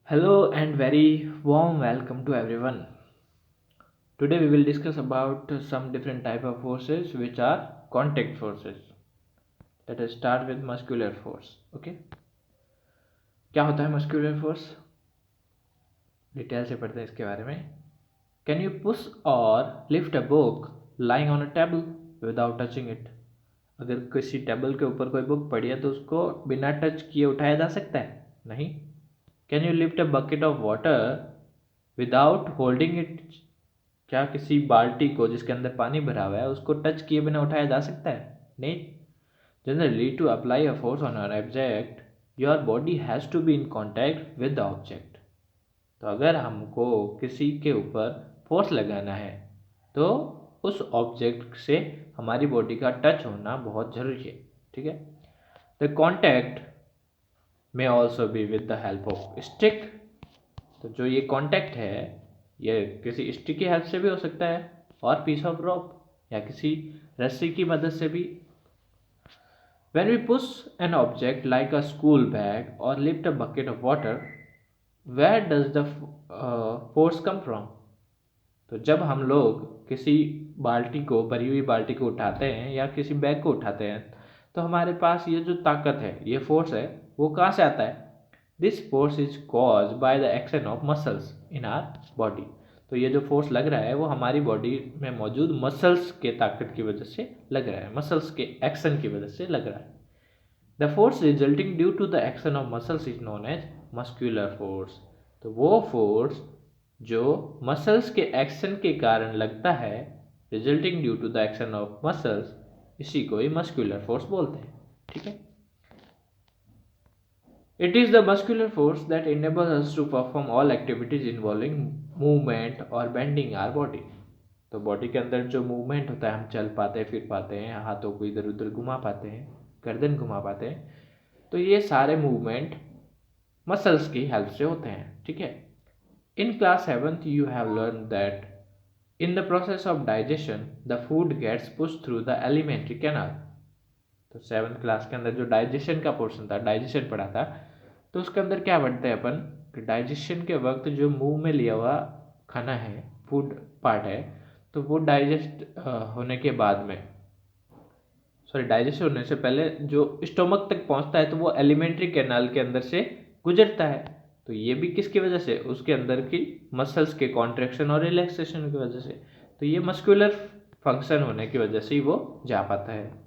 Hello and very warm welcome to everyone. Today we will discuss about some different type of forces which are contact forces. Let us start with muscular force. Okay, क्या होता है muscular force? Detail से पढ़ते हैं इसके बारे में. Can you push or lift a book lying on a table without touching it? अगर किसी टेबल के ऊपर कोई बुक पड़ी है तो उसको बिना टच किए उठाया जा सकता है? नहीं. Can you lift a bucket of water without holding it? क्या किसी बाल्टी को जिसके अंदर पानी भरा हुआ है उसको टच किए बिना उठाया जा सकता है? नहीं. Generally to apply a force on an object your body has to be in contact with the object. तो अगर हमको किसी के ऊपर फोर्स लगाना है तो उस ऑब्जेक्ट से हमारी बॉडी का टच होना बहुत ज़रूरी है. ठीक है. द कॉन्टैक्ट में also be with the help of stick. तो जो ये कॉन्टैक्ट है ये किसी स्टिक की हेल्प से भी हो सकता है और पीस ऑफ रॉप या किसी रस्सी की मदद से भी. When we push an object like a school bag or lift a bucket of water, where does the force come from? तो जब हम लोग किसी बाल्टी को भरी हुई बाल्टी को उठाते हैं या किसी बैग को उठाते हैं तो हमारे पास ये जो ताकत है ये फोर्स है वो कहाँ से आता है? This force is cause by the action of muscles in our body. तो ये जो फोर्स लग रहा है वो हमारी बॉडी में मौजूद मसल्स के ताकत की वजह से लग रहा है, मसल्स के एक्शन की वजह से लग रहा है. The force resulting due to the action of muscles is known as muscular force. तो वो फोर्स जो मसल्स के एक्शन के कारण लगता है, resulting due to the action of muscles, इसी को ही मस्क्यूलर फोर्स बोलते हैं. ठीक है. It is the muscular that that enables us to perform all activities involving movement और bending our body. तो बॉडी के अंदर जो मूवमेंट होता है, हम चल पाते हैं, फिर पाते हैं, हाथों को इधर उधर घुमा पाते हैं, गर्दन घुमा पाते हैं, तो ये सारे मूवमेंट मसल्स की हेल्प से होते हैं. ठीक है. In class 7th you have learn that in the process of digestion the food gets push through the alimentary canal. तो 7th क्लास के अंदर जो डाइजेशन का पोर्शन था, डाइजेशन पढ़ा था, तो उसके अंदर क्या पढ़ते हैं अपन कि डाइजेशन के वक्त जो मुंह में लिया हुआ खाना है, फूड पार्ट है, तो वो डाइजेस्ट होने के बाद में, सॉरी, डाइजेस्ट होने से पहले जो स्टोमक तक पहुंचता है तो वो एलिमेंट्री कैनाल के अंदर से गुजरता है. तो ये भी किसकी वजह से? उसके अंदर की मसल्स के कॉन्ट्रैक्शन और रिलैक्सेशन की वजह से. तो ये मस्कुलर फंक्शन होने की वजह से ही वो जा पाता है.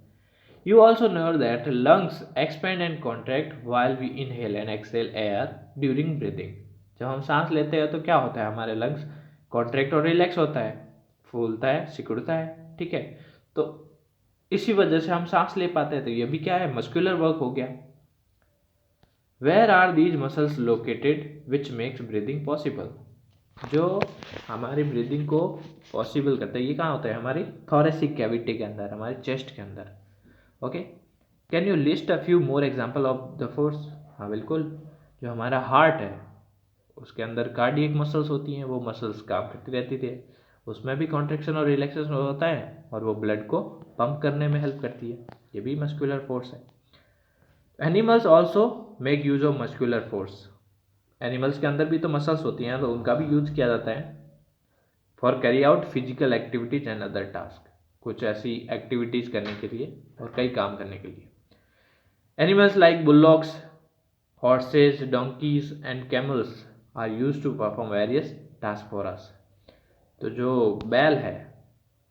You also know that lungs expand and contract while we inhale and exhale air during breathing. जब हम सांस लेते हैं तो क्या होता है? हमारे लंग्स कॉन्ट्रैक्ट और रिलैक्स होता है, फूलता है, सिकुड़ता है. ठीक है. तो इसी वजह से हम सांस ले पाते हैं. तो ये भी क्या है? मस्कुलर वर्क हो गया. Where are these muscles located which makes breathing possible? जो हमारी ब्रीदिंग को पॉसिबल करता है ये कहाँ होता है? हमारी थोरेसिक कैविटी के अंदर, हमारे चेस्ट के अंदर. Okay. Can you list a few more example of the force? हाँ बिल्कुल. जो हमारा हार्ट है उसके अंदर कार्डियक मसल्स होती हैं, वो मसल्स काम करती रहती थी, उसमें भी कॉन्ट्रेक्शन और रिलैक्सेशन होता है और वो ब्लड को पंप करने में हेल्प करती है. ये भी मस्कुलर फोर्स है. Animals also make use of muscular force. Animals के अंदर भी तो मसल्स होती हैं तो उनका भी यूज किया जाता है for carry out physical activities and other task. कुछ ऐसी एक्टिविटीज करने के लिए और कई काम करने के लिए. Animals like bullocks, horses, donkeys and camels are use to perform various task for us. तो जो बैल है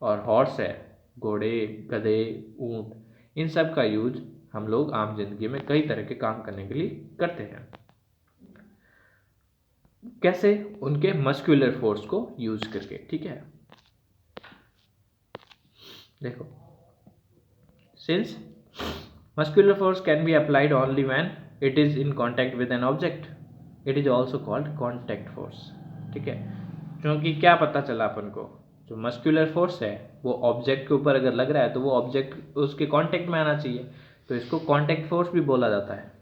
और हॉर्स है, घोड़े, गधे, ऊंट, इन सब का यूज हम लोग आम जिंदगी में कई तरह के काम करने के लिए करते हैं. कैसे? उनके मस्कुलर फोर्स को यूज करके. ठीक है. देखो, since muscular force can be applied only when it is in contact with an object, it is also called contact force. ठीक है. क्योंकि क्या पता चला अपन को, जो मस्कुलर फोर्स है वो ऑब्जेक्ट के ऊपर अगर लग रहा है तो वो ऑब्जेक्ट उसके कांटेक्ट में आना चाहिए, तो इसको कांटेक्ट फोर्स भी बोला जाता है.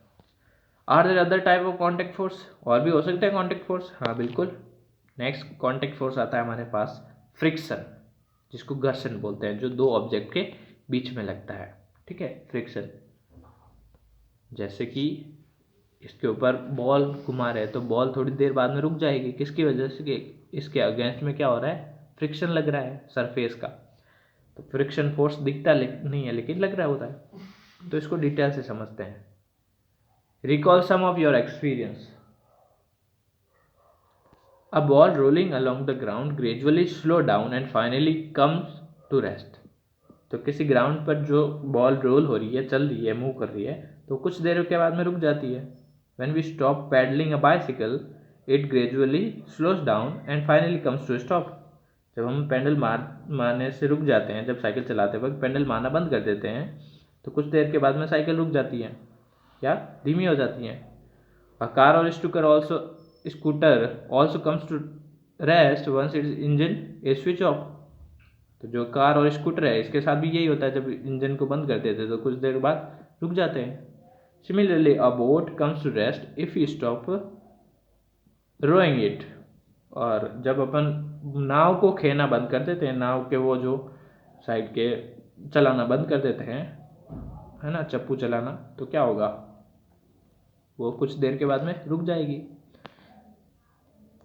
Are there other type of contact force? और भी हो सकते हैं कांटेक्ट फोर्स. हाँ बिल्कुल. नेक्स्ट कांटेक्ट फोर्स आता है हमारे पास फ्रिक्शन, जिसको घर्षण बोलते हैं, जो दो ऑब्जेक्ट के बीच में लगता है. ठीक है. फ्रिक्शन, जैसे कि इसके ऊपर बॉल घुमा रहे हैं तो बॉल थोड़ी देर बाद में रुक जाएगी। किसकी वजह से? कि इसके अगेंस्ट में क्या हो रहा है? फ्रिक्शन लग रहा है सरफेस का। तो फ्रिक्शन फोर्स दिखता नहीं है लेकिन लग रहा होता है। तो इसको डिटेल से समझते हैं। Recall some of your experience. A ball rolling along the ground gradually slow down and finally comes to rest. तो किसी ग्राउंड पर जो बॉल रोल हो रही है, चल रही है, मूव कर रही है, तो कुछ देर के बाद में रुक जाती है। When we stop paddling a bicycle, it gradually slows down and finally comes to a stop. जब हम पेडल मारने से रुक जाते हैं, जब साइकिल चलाते वक्त पेडल मारना बंद कर देते हैं, तो कुछ देर के बाद में साइकिल रुक जाती है या धीमी हो जाती है। A car or scooter also comes to rest once its engine is switch off. तो जो कार और स्कूटर है इसके साथ भी यही होता है, जब इंजन को बंद कर देते हैं तो कुछ देर बाद रुक जाते हैं। Similarly, a boat comes to rest if we stop rowing it. और जब अपन नाव को खेना बंद कर देते हैं, नाव के वो जो साइड के चलाना बंद कर देते हैं, है ना, चप्पू चलाना, तो क्या होगा? वो कुछ देर के बाद में रुक जाएगी।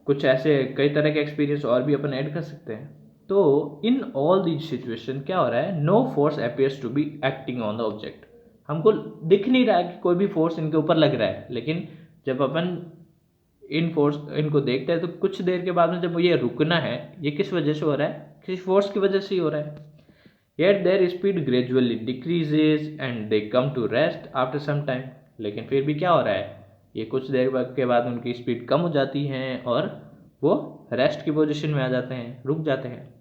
कुछ ऐसे कई तरह के एक्सपीरियंस और भी अपन ऐड कर सकते हैं। तो इन ऑल दीज सिचुएशन क्या हो रहा है? No force appears to be acting on the object. हमको दिख नहीं रहा है कि कोई भी फोर्स इनके ऊपर लग रहा है, लेकिन जब अपन इनको देखते हैं तो कुछ देर के बाद में जब ये रुकना है, ये किस वजह से हो रहा है? किसी फोर्स की वजह से ही हो रहा है। Yet their speed gradually decreases and they come to rest after some time. लेकिन फिर भी क्या हो रहा है? ये कुछ देर के बाद उनकी स्पीड कम हो जाती है और वो रेस्ट की पोजीशन में आ जाते हैं, रुक जाते हैं।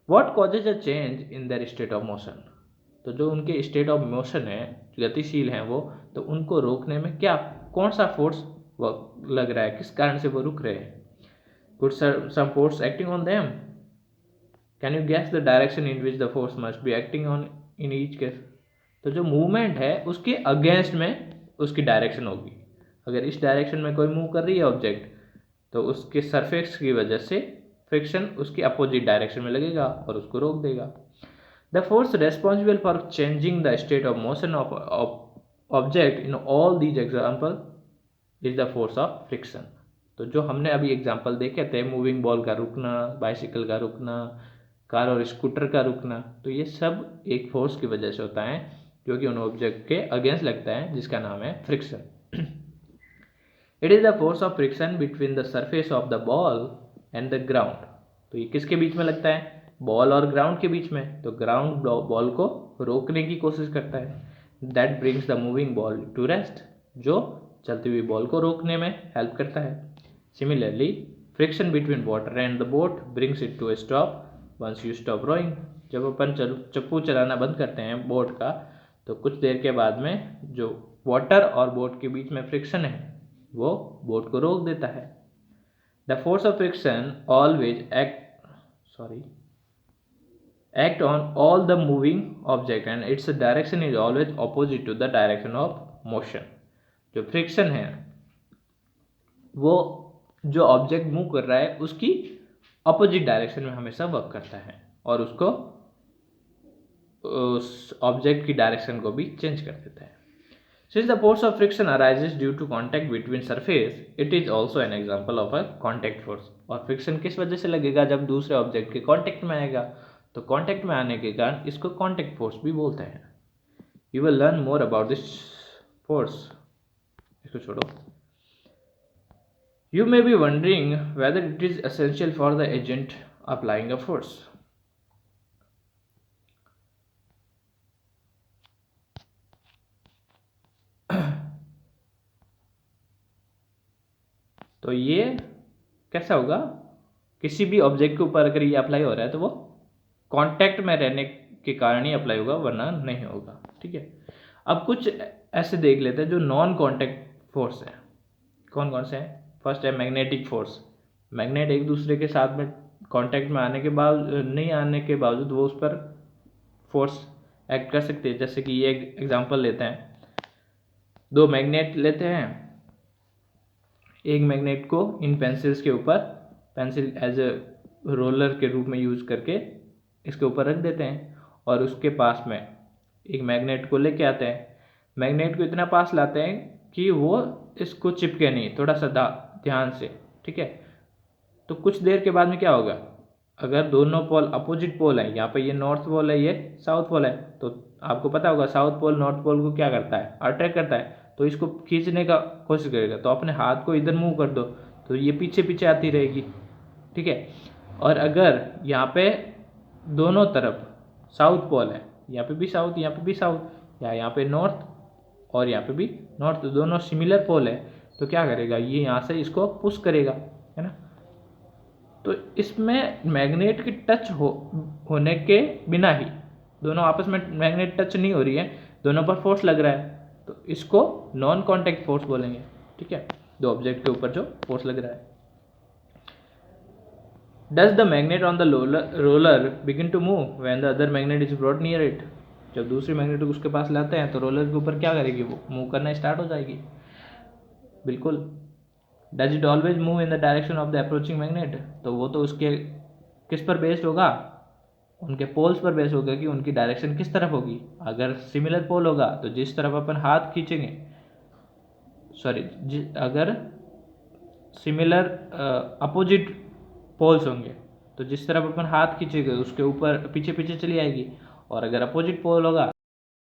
What causes a change in their state of motion? तो जो उनके स्टेट ऑफ मोशन है, गतिशील हैं वो, तो उनको रोकने में क्या, कौन सा फोर्स लग रहा है? किस कारण से वो रुक रहे हैं? Could some force acting on them? Can you guess the direction in which the force must be acting on in each case? तो जो मूवमेंट है उसके अगेंस्ट में उसकी डायरेक्शन होगी। अगर इस डायरेक्शन में कोई मूव कर रही है ऑब्जेक्ट, तो उसके सरफेस की वजह से फ्रिक्शन उसकी अपोजिट डायरेक्शन में लगेगा और उसको रोक देगा। The force responsible for changing the state of motion of object in all these example is the force of friction. तो जो हमने अभी एग्जाम्पल देखे थे, मूविंग बॉल का रुकना, बाइसिकल का रुकना, कार और स्कूटर का रुकना, तो ये सब एक फोर्स की वजह से होता है जो कि उन ऑब्जेक्ट के अगेंस्ट लगता है, जिसका नाम है friction. It is the force of friction between the surface of the ball and the ground. तो ये किसके बीच में लगता है? बॉल और ग्राउंड के बीच में। तो ग्राउंड बॉल को रोकने की कोशिश करता है। That brings the moving ball to rest, जो चलती हुई बॉल को रोकने में हेल्प करता है। Similarly, friction between water and the boat brings it to a stop once you stop rowing. जब अपन चप्पू चलाना बंद करते हैं बोट का, तो कुछ देर के बाद में जो वाटर और बोट के बीच में फ्रिक्शन है वो बोट को रोक देता है। The force of friction always act on all the moving object and its direction is always opposite to the direction of motion. जो फ्रिक्शन है वो जो ऑब्जेक्ट मूव कर रहा है उसकी अपोजिट डायरेक्शन में हमेशा वर्क करता है और उसको उस ऑब्जेक्ट की डायरेक्शन को भी चेंज कर देता है। Since the force of friction arises due to contact between surface, it is also an example of a contact force. और फ्रिक्शन किस वजह से लगेगा? जब दूसरे ऑब्जेक्ट के कांटेक्ट में आएगा, तो कांटेक्ट में आने के कारण इसको कांटेक्ट फोर्स भी बोलते हैं। You will learn more about this force. इसको छोड़ो। You may be wondering whether it is essential for the agent applying a force. तो ये कैसा होगा? किसी भी ऑब्जेक्ट के ऊपर अगर ये अप्लाई हो रहा है तो वो कांटेक्ट में रहने के कारण ही अप्लाई होगा, वरना नहीं होगा। ठीक है, अब कुछ ऐसे देख लेते हैं जो नॉन कांटेक्ट फोर्स है। कौन कौन से हैं? फर्स्ट है मैग्नेटिक फोर्स। मैग्नेट एक दूसरे के साथ में कांटेक्ट में आने के बाद नहीं आने के बावजूद वो उस पर फोर्स एक्ट कर सकते हैं। जैसे कि ये एग्जांपल लेते हैं, दो मैग्नेट लेते हैं, एक मैग्नेट को इन पेंसिल्स के ऊपर, पेंसिल एज ए रोलर के रूप में यूज करके इसके ऊपर रख देते हैं और उसके पास में एक मैग्नेट को लेके आते हैं। मैग्नेट को इतना पास लाते हैं कि वो इसको चिपके नहीं, थोड़ा सा ध्यान से, ठीक है। तो कुछ देर के बाद में क्या होगा, अगर दोनों पोल अपोजिट पोल है, यहाँ पे ये नॉर्थ पोल है, ये साउथ पोल है, तो आपको पता होगा साउथ पोल नॉर्थ पोल को क्या करता है, अट्रैक्ट करता है, तो इसको खींचने का कोशिश करेगा। तो अपने हाथ को इधर मूव कर दो तो ये पीछे पीछे आती रहेगी, ठीक है। और अगर यहाँ पे दोनों तरफ साउथ पोल है, यहाँ पे भी साउथ, यहाँ पे भी साउथ, या यहाँ पे नॉर्थ और यहाँ पे भी नॉर्थ, दोनों सिमिलर पोल है, तो क्या करेगा, ये यहाँ से इसको पुश करेगा, है ना। तो इसमें मैग्नेट की टच होने के बिना ही, दोनों आपस में मैग्नेट टच नहीं हो रही है, दोनों पर फोर्स लग रहा है, तो इसको नॉन कॉन्टैक्ट फोर्स बोलेंगे, ठीक है, दो ऑब्जेक्ट के ऊपर जो फोर्स लग रहा है। Does the magnet on the roller begin to move when the other magnet is brought near it? जब दूसरी मैग्नेट उसके पास लाते हैं तो रोलर के ऊपर क्या करेगी, वो मूव करना स्टार्ट हो जाएगी, बिल्कुल। Does it always move in the direction of the approaching magnet? तो वो तो उसके किस पर बेस्ड होगा, उनके पोल्स पर बेस्ड होगा कि उनकी डायरेक्शन किस तरफ होगी। अगर सिमिलर पोल होगा तो जिस तरफ अपन हाथ खींचेंगे, सॉरी, अगर सिमिलर अपोजिट पोल्स होंगे तो जिस तरफ अपन हाथ खींचेंगे उसके ऊपर पीछे पीछे चली आएगी, और अगर अपोजिट पोल होगा